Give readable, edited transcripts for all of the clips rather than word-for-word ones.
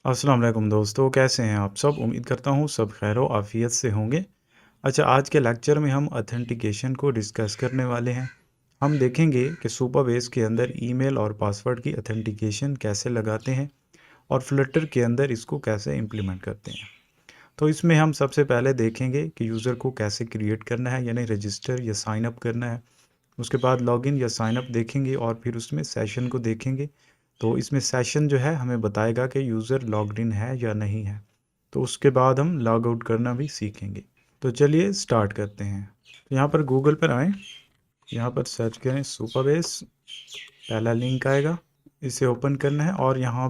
अस्सलाम वालेकुम दोस्तों, कैसे हैं आप सब? उम्मीद करता हूँ सब खैर आफियत से होंगे। अच्छा, आज के लेक्चर में हम ऑथेंटिकेशन को डिस्कस करने वाले हैं। हम देखेंगे कि सुपरबेस के अंदर ईमेल और पासवर्ड की ऑथेंटिकेशन कैसे लगाते हैं और फ्लटर के अंदर इसको कैसे इम्प्लीमेंट करते हैं। तो इसमें हम सबसे पहले देखेंगे कि यूज़र को कैसे क्रिएट करना है, यानी रजिस्टर या साइन अप करना है। उसके बाद लॉगिन या साइन अप देखेंगे और फिर उसमें सेशन को देखेंगे। तो इसमें सेशन जो है हमें बताएगा कि यूज़र लॉग्ड इन है या नहीं है। तो उसके बाद हम लॉग आउट करना भी सीखेंगे। तो चलिए स्टार्ट करते हैं। तो यहाँ पर गूगल पर आएँ, यहाँ पर सर्च करें सुपरबेस, पहला लिंक आएगा, इसे ओपन करना है। और यहाँ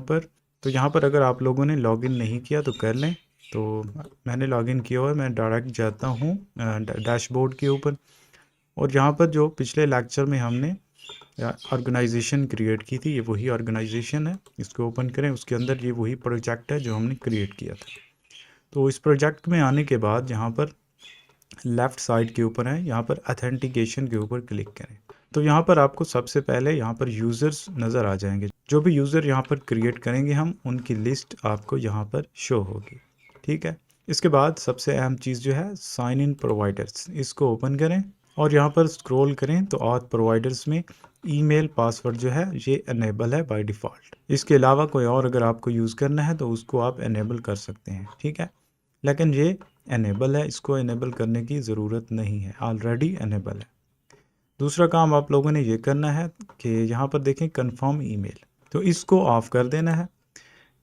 पर अगर आप लोगों ने लॉगिन नहीं किया तो कर लें। तो मैंने लॉगिन किया हुआ है, मैं डायरेक्ट जाता हूँ डैशबोर्ड के ऊपर। और यहाँ पर जो पिछले लेक्चर में हमने ऑर्गेनाइजेशन क्रिएट की थी, ये वही ऑर्गेनाइजेशन है। इसको ओपन करें, उसके अंदर ये वही प्रोजेक्ट है जो हमने क्रिएट किया था। तो इस प्रोजेक्ट में आने के बाद यहाँ पर लेफ़्ट साइड के ऊपर है, यहाँ पर ऑथेंटिकेशन के ऊपर क्लिक करें। तो यहाँ पर आपको सबसे पहले यहाँ पर यूज़र्स नज़र आ जाएंगे। जो भी यूज़र यहाँ पर क्रिएट करेंगे हम, उनकी लिस्ट आपको यहाँ पर शो होगी। ठीक है। इसके बाद सबसे अहम चीज़ जो है साइन इन प्रोवाइडर्स, इसको ओपन करें और यहाँ पर स्क्रॉल करें तो ऑथ प्रोवाइडर्स में ईमेल पासवर्ड जो है ये अनेबल है बाय डिफ़ॉल्ट। इसके अलावा कोई और अगर आपको यूज़ करना है तो उसको आप अनेबल कर सकते हैं। ठीक है, लेकिन ये अनेबल है, इसको अनेबल करने की ज़रूरत नहीं है, ऑलरेडी अनेबल है। दूसरा काम आप लोगों ने ये करना है कि यहाँ पर देखें कन्फर्म ईमेल, तो इसको ऑफ़ कर देना है।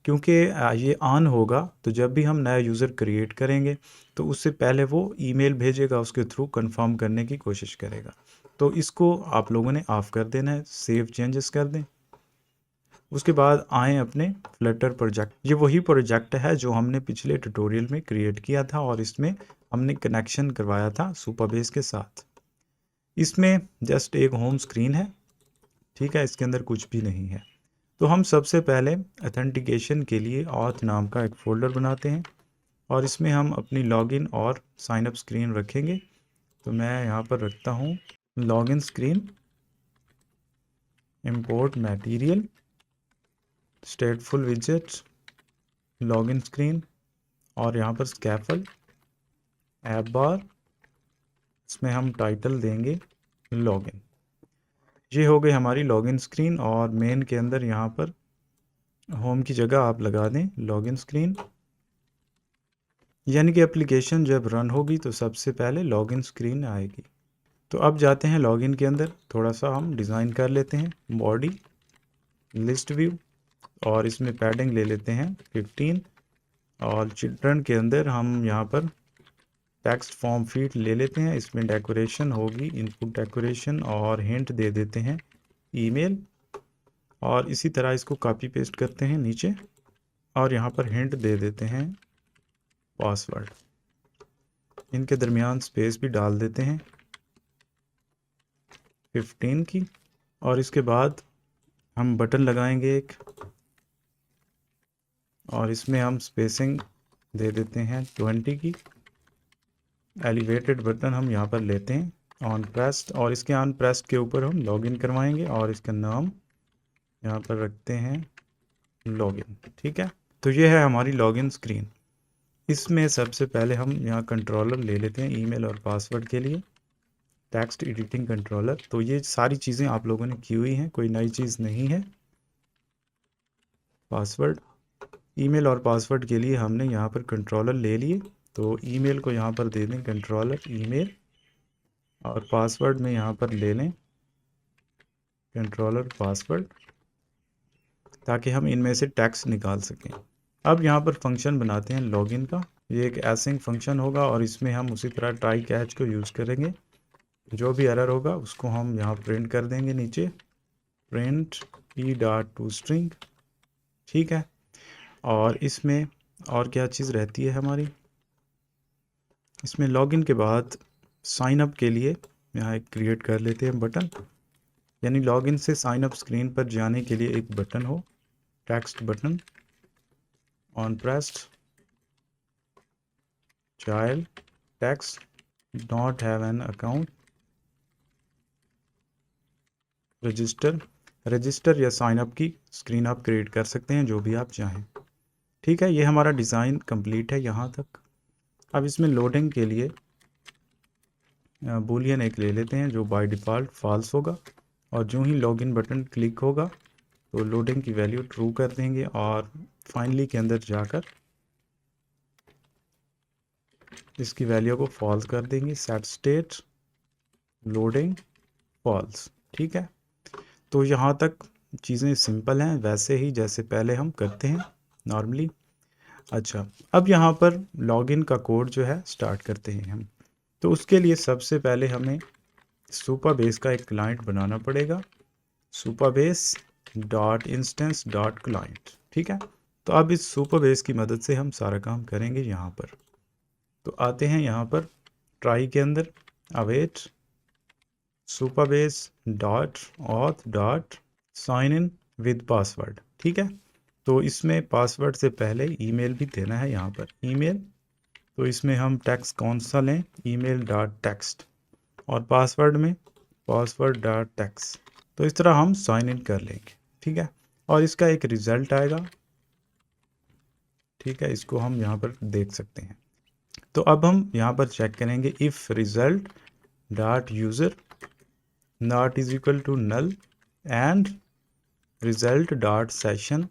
क्योंकि ये ऑन होगा तो जब भी हम नया यूज़र क्रिएट करेंगे तो उससे पहले वो ईमेल भेजेगा, उसके थ्रू कंफर्म करने की कोशिश करेगा। तो इसको आप लोगों ने ऑफ़ कर देना है, सेव चेंजेस कर दें। उसके बाद आएँ अपने फ्लटर प्रोजेक्ट। ये वही प्रोजेक्ट है जो हमने पिछले ट्यूटोरियल में क्रिएट किया था और इसमें हमने कनेक्शन करवाया था सुपरबेस के साथ। इसमें जस्ट एक होम स्क्रीन है, ठीक है, इसके अंदर कुछ भी नहीं है। तो हम सबसे पहले ऑथेंटिकेशन के लिए ऑथ नाम का एक फ़ोल्डर बनाते हैं और इसमें हम अपनी लॉगिन और साइन अप स्क्रीन रखेंगे। तो मैं यहाँ पर रखता हूँ login screen, import material, स्टेटफुल widgets, login screen और यहाँ पर स्कैफल, ऐप बार, इसमें हम टाइटल देंगे लॉगिन। ये हो गई हमारी लॉगिन स्क्रीन और मेन के अंदर यहाँ पर होम की जगह आप लगा दें लॉगिन स्क्रीन। यानी कि एप्लीकेशन जब रन होगी तो सबसे पहले लॉगिन स्क्रीन आएगी। तो अब जाते हैं लॉगिन के अंदर, थोड़ा सा हम डिज़ाइन कर लेते हैं। बॉडी, लिस्ट व्यू और इसमें पैडिंग ले लेते हैं 15। और चिल्ड्रन के अंदर हम यहाँ पर टेक्स्ट फॉर्म फीड ले लेते हैं, इसमें डेकोरेशन होगी इनपुट डेकोरेशन और हिंट दे देते हैं ईमेल। और इसी तरह इसको कॉपी पेस्ट करते हैं नीचे और यहाँ पर हिंट दे देते हैं पासवर्ड। इनके दरमियान स्पेस भी डाल देते हैं 15 की। और इसके बाद हम बटन लगाएंगे एक और इसमें हम स्पेसिंग दे देते हैं 20 की। एलिवेटेड बटन हम यहाँ पर लेते हैं ऑन प्रेस्ड और इसके ऑन प्रेस्ड के ऊपर हम लॉगिन करवाएंगे और इसका नाम यहाँ पर रखते हैं लॉगिन। ठीक है, तो ये है हमारी लॉगिन स्क्रीन। इसमें सबसे पहले हम यहाँ कंट्रोलर ले लेते हैं ईमेल और पासवर्ड के लिए, टेक्स्ट एडिटिंग कंट्रोलर। तो ये सारी चीज़ें आप लोगों ने की हुई हैं, कोई नई चीज़ नहीं है। पासवर्ड, ईमेल और पासवर्ड के लिए हमने यहाँ पर कंट्रोलर ले लिए, तो ईमेल को यहाँ पर दे दें कंट्रोलर ईमेल और पासवर्ड में यहाँ पर ले लें कंट्रोलर पासवर्ड, ताकि हम इनमें से टेक्स्ट निकाल सकें। अब यहाँ पर फंक्शन बनाते हैं लॉगिन का। ये एक एसिंग फंक्शन होगा और इसमें हम उसी तरह ट्राई कैच को यूज़ करेंगे। जो भी एरर होगा उसको हम यहाँ प्रिंट कर देंगे नीचे, प्रिंट e.toString। ठीक है, और इसमें और क्या चीज़ रहती है हमारी, इसमें लॉगिन के बाद साइन अप के लिए यहाँ एक क्रिएट कर लेते हैं बटन। यानी लॉगिन से साइन अप स्क्रीन पर जाने के लिए एक बटन हो, text button on pressed, child text not have an account, register. Register या साइन अप की स्क्रीन आप क्रिएट कर सकते हैं जो भी आप चाहें। ठीक है, ये हमारा डिज़ाइन कंप्लीट है यहाँ तक। अब इसमें लोडिंग के लिए बूलियन एक ले लेते हैं जो बाय डिफ़ॉल्ट फॉल्स होगा, और जो ही लॉगिन बटन क्लिक होगा तो लोडिंग की वैल्यू ट्रू कर देंगे, और फाइनली के अंदर जाकर इसकी वैल्यू को फॉल्स कर देंगे। Set state loading false. ठीक है, तो यहाँ तक चीज़ें सिंपल हैं, वैसे ही जैसे पहले हम करते हैं नॉर्मली। अच्छा, अब यहाँ पर लॉगिन का कोड जो है स्टार्ट करते हैं हम। तो उसके लिए सबसे पहले हमें सुपरबेस का एक क्लाइंट बनाना पड़ेगा, सुपरबेस डॉट इंस्टेंस डॉट क्लाइंट। ठीक है, तो अब इस सुपरबेस की मदद से हम सारा काम करेंगे यहाँ पर। तो आते हैं यहाँ पर ट्राई के अंदर, await Supabase dot auth dot sign in with password. ठीक है, तो इसमें पासवर्ड से पहले ईमेल भी देना है यहाँ पर, ईमेल। तो इसमें हम टेक्स्ट कौन सा लें, ईमेल डॉट टेक्स्ट, और पासवर्ड में पासवर्ड डॉट टेक्स्ट। तो इस तरह हम साइन इन कर लेंगे। ठीक है, और इसका एक रिज़ल्ट आएगा। ठीक है, इसको हम यहाँ पर देख सकते हैं। तो अब हम यहाँ पर चेक करेंगे, if result dot user not is equal to null and result dot session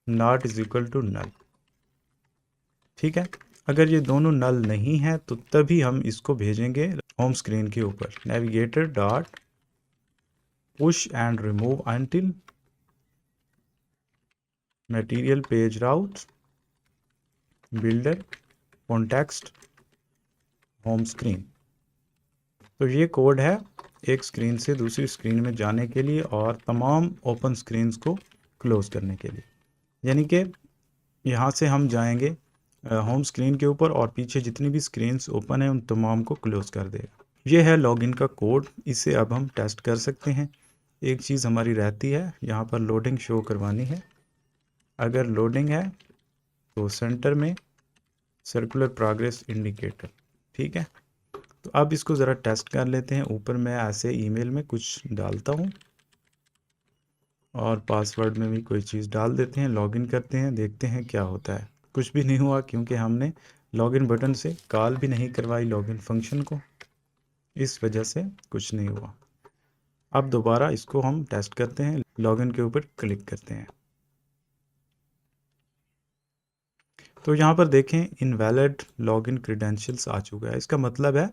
not is equal to null. ठीक है, अगर ये दोनों नल नहीं है तो तभी हम इसको भेजेंगे होम स्क्रीन के ऊपर, navigator dot push and remove until material page route builder context home screen. तो ये कोड है एक स्क्रीन से दूसरी स्क्रीन में जाने के लिए और तमाम ओपन स्क्रीन्स को क्लोज करने के लिए। यानी कि यहाँ से हम जाएंगे होम स्क्रीन के ऊपर और पीछे जितनी भी स्क्रीन्स ओपन है उन तमाम को क्लोज कर देगा। ये है लॉगिन का कोड, इसे अब हम टेस्ट कर सकते हैं। एक चीज़ हमारी रहती है, यहाँ पर लोडिंग शो करवानी है। अगर लोडिंग है तो सेंटर में सर्कुलर प्रोग्रेस इंडिकेटर। ठीक है, तो अब इसको ज़रा टेस्ट कर लेते हैं। ऊपर मैं ऐसे ईमेल में कुछ डालता हूँ और पासवर्ड में भी कोई चीज़ डाल देते हैं, लॉगिन करते हैं, देखते हैं क्या होता है। कुछ भी नहीं हुआ क्योंकि हमने लॉगिन बटन से कॉल भी नहीं करवाई लॉगिन फंक्शन को, इस वजह से कुछ नहीं हुआ। अब दोबारा इसको हम टेस्ट करते हैं, लॉगिन के ऊपर क्लिक करते हैं। तो यहाँ पर देखें इनवैलिड लॉगिन क्रेडेंशियल्स आ चुका है, इसका मतलब है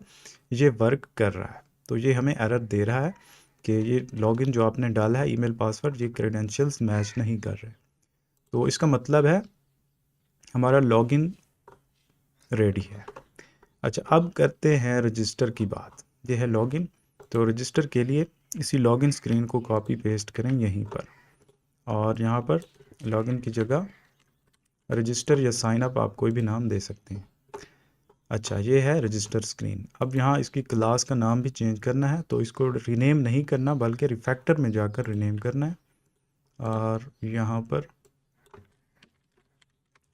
ये वर्क कर रहा है। तो ये हमें एरर दे रहा है कि ये लॉगिन जो आपने डाला है ईमेल पासवर्ड, ये क्रेडेंशियल्स मैच नहीं कर रहे। तो इसका मतलब है हमारा लॉगिन रेडी है। अच्छा, अब करते हैं रजिस्टर की बात। ये है लॉगिन, तो रजिस्टर के लिए इसी लॉगिन स्क्रीन को कॉपी पेस्ट करें यहीं पर, और यहाँ पर लॉगिन की जगह रजिस्टर या साइन अप, आप कोई भी नाम दे सकते हैं। अच्छा, ये है रजिस्टर स्क्रीन। अब यहाँ इसकी क्लास का नाम भी चेंज करना है, तो इसको रीनेम नहीं करना बल्कि रिफैक्टर में जाकर रीनेम करना है, और यहाँ पर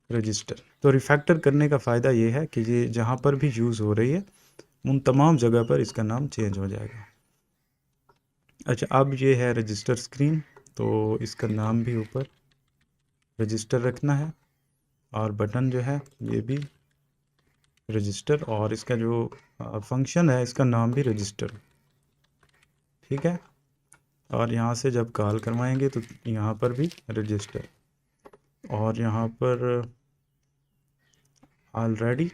रजिस्टर। तो रिफैक्टर करने का फ़ायदा ये है कि ये जहाँ पर भी यूज़ हो रही है उन तमाम जगह पर इसका नाम चेंज हो जाएगा। अच्छा, अब ये है रजिस्टर स्क्रीन, तो इसका नाम भी ऊपर रजिस्टर रखना है, और बटन जो है ये भी रजिस्टर, और इसका जो फंक्शन है इसका नाम भी रजिस्टर। ठीक है, और यहाँ से जब कॉल करवाएंगे तो यहाँ पर भी रजिस्टर, और यहाँ पर already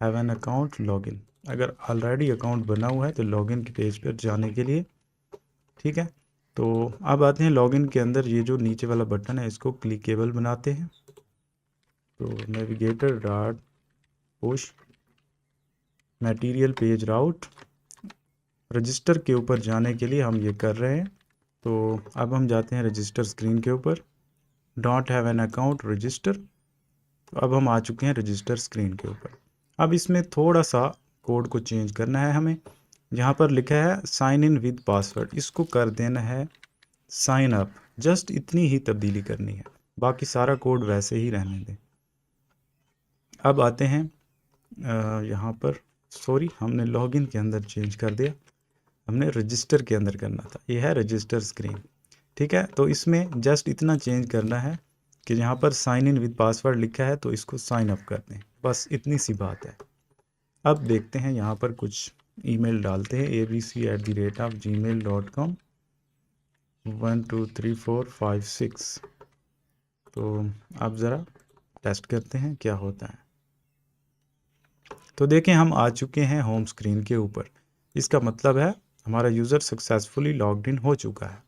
have an account login. अगर ऑलरेडी अकाउंट बना हुआ है तो लॉगिन के पेज पर जाने के लिए। ठीक है, तो अब आते हैं लॉगिन के अंदर, ये जो नीचे वाला बटन है इसको क्लिकेबल बनाते हैं। तो navigator dot push material page route register के ऊपर जाने के लिए हम ये कर रहे हैं। तो अब हम जाते हैं रजिस्टर स्क्रीन के ऊपर, don't have an account register. तो अब हम आ चुके हैं रजिस्टर स्क्रीन के ऊपर। अब इसमें थोड़ा सा कोड को चेंज करना है हमें। यहाँ पर लिखा है साइन इन विद पासवर्ड, इसको कर देना है साइन अप। जस्ट इतनी ही तब्दीली करनी है, बाकी सारा कोड वैसे ही रहने दें। अब आते हैं यहाँ पर, सॉरी हमने लॉगिन के अंदर चेंज कर दिया, हमने रजिस्टर के अंदर करना था। ये है रजिस्टर स्क्रीन। ठीक है। तो इसमें जस्ट इतना चेंज करना है कि यहाँ पर साइन इन विद पासवर्ड लिखा है तो इसको साइन अप कर दें, बस इतनी सी बात है। अब देखते हैं यहाँ पर कुछ ईमेल डालते हैं, abc@gmail.com 1 2 3 4 5 6। तो अब ज़रा टेस्ट करते हैं क्या होता है। तो देखें हम आ चुके हैं होम स्क्रीन के ऊपर। इसका मतलब है हमारा यूज़र सक्सेसफुली लॉग्ड इन हो चुका है।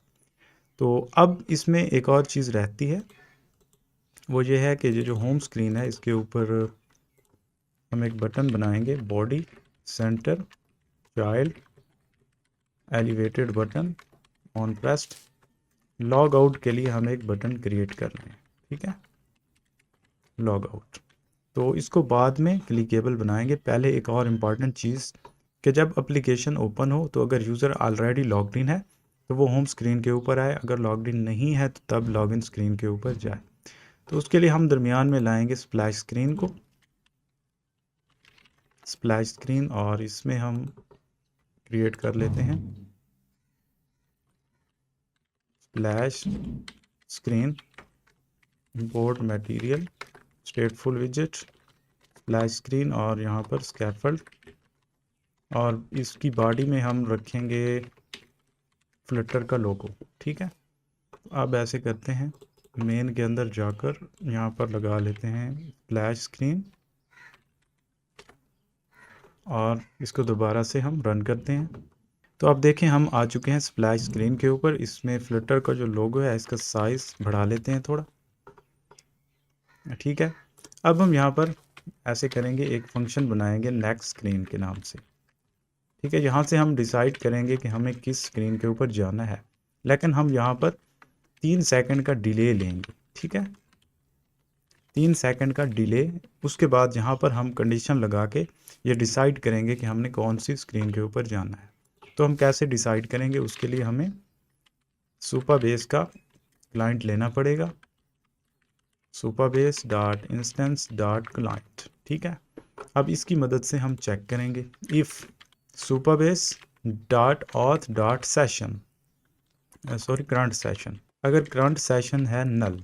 तो अब इसमें एक और चीज़ रहती है, वो ये है कि ये जो होम स्क्रीन है इसके ऊपर हम एक बटन बनाएंगे, body centre child elevated button on pressed. Log out के लिए हम एक बटन क्रिएट कर रहे हैं, ठीक है, लॉग आउट। तो इसको बाद में क्लिकेबल बनाएंगे। पहले एक और इम्पॉर्टेंट चीज़ कि जब एप्लीकेशन ओपन हो तो अगर यूज़र ऑलरेडी लॉग्ड इन है तो वो होम स्क्रीन के ऊपर आए, अगर लॉग्ड इन नहीं है तो तब लॉगिन स्क्रीन के ऊपर जाए। तो उसके लिए हम दरमियान में लाएंगे स्प्लैश स्क्रीन को, स्प्लैश स्क्रीन, और इसमें हम क्रिएट कर लेते हैं splash screen import material स्टेटफुल विजेट splash screen और यहाँ पर स्कैफोल्ड, और इसकी बॉडी में हम रखेंगे फ्लटर का लोगो, ठीक है। अब ऐसे करते हैं, मेन के अंदर जाकर यहाँ पर लगा लेते हैं स्प्लैश स्क्रीन और इसको दोबारा से हम रन करते हैं। तो अब देखें हम आ चुके हैं स्प्लैश स्क्रीन के ऊपर। इसमें फ्लटर का जो लोगो है इसका साइज़ बढ़ा लेते हैं थोड़ा, ठीक है। अब हम यहाँ पर ऐसे करेंगे, एक फंक्शन बनाएंगे नेक्स्ट स्क्रीन के नाम से, ठीक है। यहाँ से हम डिसाइड करेंगे कि हमें किस स्क्रीन के ऊपर जाना है, लेकिन हम यहाँ पर 3 सेकंड का डिले लेंगे, ठीक है, 3 सेकंड का डिले। उसके बाद यहाँ पर हम कंडीशन लगा के ये डिसाइड करेंगे कि हमने कौन सी स्क्रीन के ऊपर जाना है। तो हम कैसे डिसाइड करेंगे, उसके लिए हमें सुपरबेस का क्लाइंट लेना पड़ेगा, supabase.instance.client, ठीक है। अब इसकी मदद से हम चेक करेंगे इफ़ supabase.auth.session करंट सेशन, अगर करंट सेशन है नल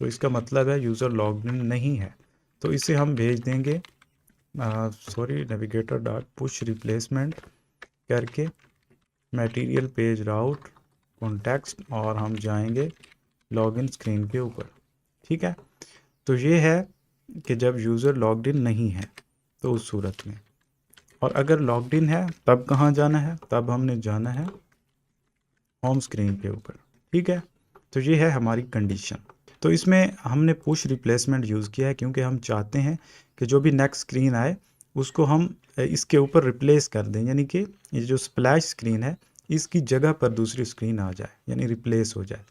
तो इसका मतलब है यूज़र लॉग्ड इन नहीं है। तो इसे हम भेज देंगे navigator.push रिप्लेसमेंट करके मटेरियल पेज राउट कॉन्टेक्स्ट, और हम जाएंगे लॉगिन स्क्रीन के ऊपर, ठीक है। तो ये है कि जब यूज़र लॉग्ड इन नहीं है तो उस सूरत में, और अगर लॉग्ड इन है तब कहाँ जाना है, तब हमने जाना है होम स्क्रीन के ऊपर, ठीक है। तो ये है हमारी कंडीशन। तो इसमें हमने पुश रिप्लेसमेंट यूज़ किया है क्योंकि हम चाहते हैं कि जो भी नेक्स्ट स्क्रीन आए उसको हम इसके ऊपर रिप्लेस कर दें, यानी कि ये जो स्प्लैश स्क्रीन है इसकी जगह पर दूसरी स्क्रीन आ जाए, यानी रिप्लेस हो जाए।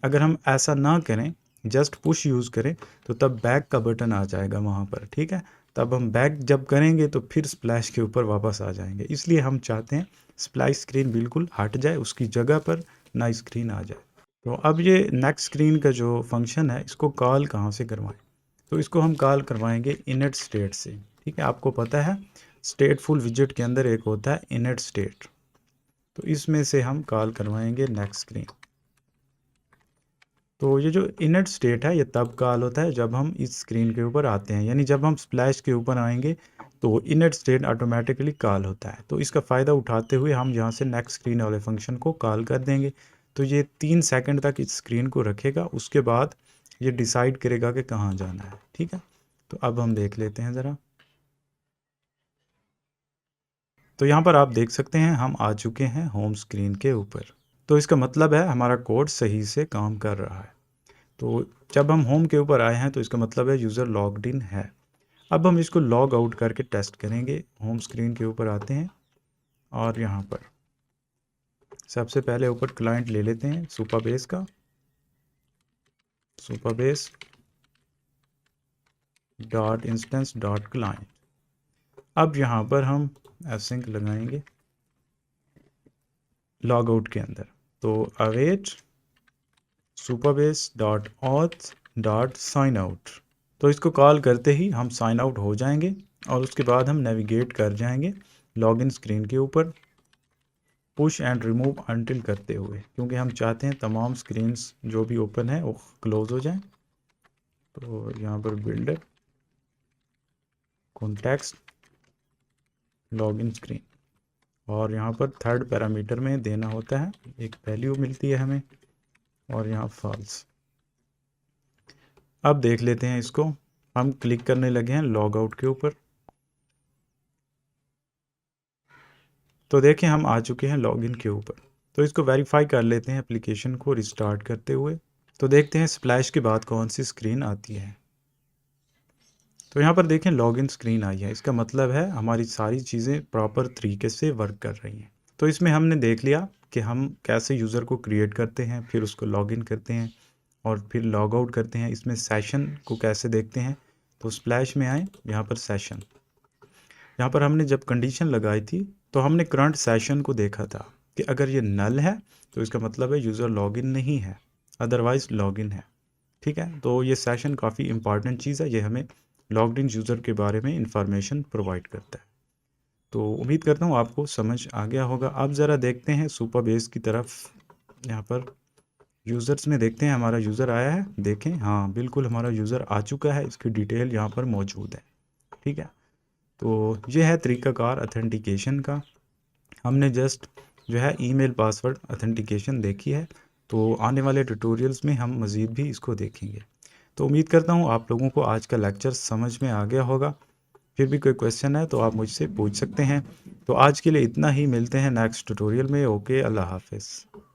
अगर हम ऐसा ना करें, जस्ट पुश यूज़ करें, तो तब बैक का बटन आ जाएगा वहाँ पर, ठीक है। तब हम बैक जब करेंगे तो फिर स्प्लैश के ऊपर वापस आ जाएंगे। इसलिए हम चाहते हैं स्प्लैश स्क्रीन बिल्कुल हट जाए, उसकी जगह पर नई स्क्रीन आ जाए। तो अब ये नेक्स्ट स्क्रीन का जो फंक्शन है इसको कॉल कहाँ से करवाएं, तो इसको हम कॉल करवाएंगे इनिट स्टेट से, ठीक है। आपको पता है स्टेटफुल विजेट के अंदर एक होता है इनिट स्टेट, तो इसमें से हम कॉल करवाएंगे नेक्स्ट स्क्रीन। तो ये जो इनिट स्टेट है ये तब कॉल होता है जब हम इस स्क्रीन के ऊपर आते हैं, यानी जब हम स्प्लैश के ऊपर आएंगे तो इनिट स्टेट ऑटोमेटिकली कॉल होता है। तो इसका फ़ायदा उठाते हुए हम यहाँ से नेक्स्ट स्क्रीन वाले फंक्शन को कॉल कर देंगे। तो ये 3 सेकंड तक इस स्क्रीन को रखेगा, उसके बाद ये डिसाइड करेगा कि कहाँ जाना है, ठीक है। तो अब हम देख लेते हैं ज़रा। तो यहाँ पर आप देख सकते हैं हम आ चुके हैं होम स्क्रीन के ऊपर। तो इसका मतलब है हमारा कोड सही से काम कर रहा है। तो जब हम होम के ऊपर आए हैं तो इसका मतलब है यूज़र लॉग्ड इन है। अब हम इसको लॉग आउट करके टेस्ट करेंगे। होम स्क्रीन के ऊपर आते हैं और यहाँ पर सबसे पहले ऊपर क्लाइंट ले लेते हैं सुपरबेस का, सुपरबेस डॉट इंस्टेंस डॉट क्लाइंट। अब यहाँ पर हम एसिंक लगाएंगे लॉग आउट के अंदर। तो await Supabase dot auth dot sign out, तो इसको कॉल करते ही हम साइन आउट हो जाएंगे और उसके बाद हम नेविगेट कर जाएंगे लॉगिन स्क्रीन के ऊपर। पुश एंड रिमूव अनटिल करते हुए, क्योंकि हम चाहते हैं तमाम स्क्रीन्स जो भी ओपन है वो क्लोज हो जाएं। तो यहाँ पर बिल्डर कॉन्टेक्स्ट लॉगिन स्क्रीन, और यहाँ पर थर्ड पैरामीटर में देना होता है, एक वैल्यू मिलती है हमें, और यहाँ फॉल्स। अब देख लेते हैं इसको। हम क्लिक करने लगे हैं लॉग आउट के ऊपर। तो देखें हम आ चुके हैं लॉगिन के ऊपर। तो इसको वेरीफाई कर लेते हैं एप्लीकेशन को रिस्टार्ट करते हुए। तो देखते हैं स्प्लैश के बाद कौन सी स्क्रीन आती है। तो यहाँ पर देखें लॉगिन स्क्रीन आई है, इसका मतलब है हमारी सारी चीज़ें प्रॉपर तरीके से वर्क कर रही हैं। तो इसमें हमने देख लिया कि हम कैसे यूज़र को क्रिएट करते हैं, फिर उसको लॉगिन करते हैं और फिर लॉग आउट करते हैं। इसमें सेशन को कैसे देखते हैं, तो स्प्लैश में आए, यहाँ पर सेशन, यहाँ पर हमने जब कंडीशन लगाई थी तो हमने करंट सेशन को देखा था कि अगर ये नल है तो इसका मतलब है यूज़र लॉगिन नहीं है, अदरवाइज लॉगिन है। ठीक है, तो ये सेशन काफ़ी इंपॉर्टेंट चीज़ है, ये हमें लॉग्ड इन यूज़र के बारे में इंफॉर्मेशन प्रोवाइड करता है। तो उम्मीद करता हूँ आपको समझ आ गया होगा। अब ज़रा देखते हैं सुपरबेस की तरफ। यहाँ पर यूज़र्स में देखते हैं हमारा यूज़र आया है, देखें, हाँ बिल्कुल हमारा यूज़र आ चुका है, इसकी डिटेल यहाँ पर मौजूद है। ठीक है, तो ये है तरीक़ाकार अथेंटिकेशन का। हमने जस्ट जो है ईमेल पासवर्ड अथेंटिकेशन देखी है, तो आने वाले ट्यूटोरियल्स में हम मज़ीद भी इसको देखेंगे। तो उम्मीद करता हूँ आप लोगों को आज का लेक्चर समझ में आ गया होगा। फिर भी कोई क्वेश्चन है तो आप मुझसे पूछ सकते हैं। तो आज के लिए इतना ही, मिलते हैं नेक्स्ट ट्यूटोरियल में। ओके, अल्लाह हाफ़िज़।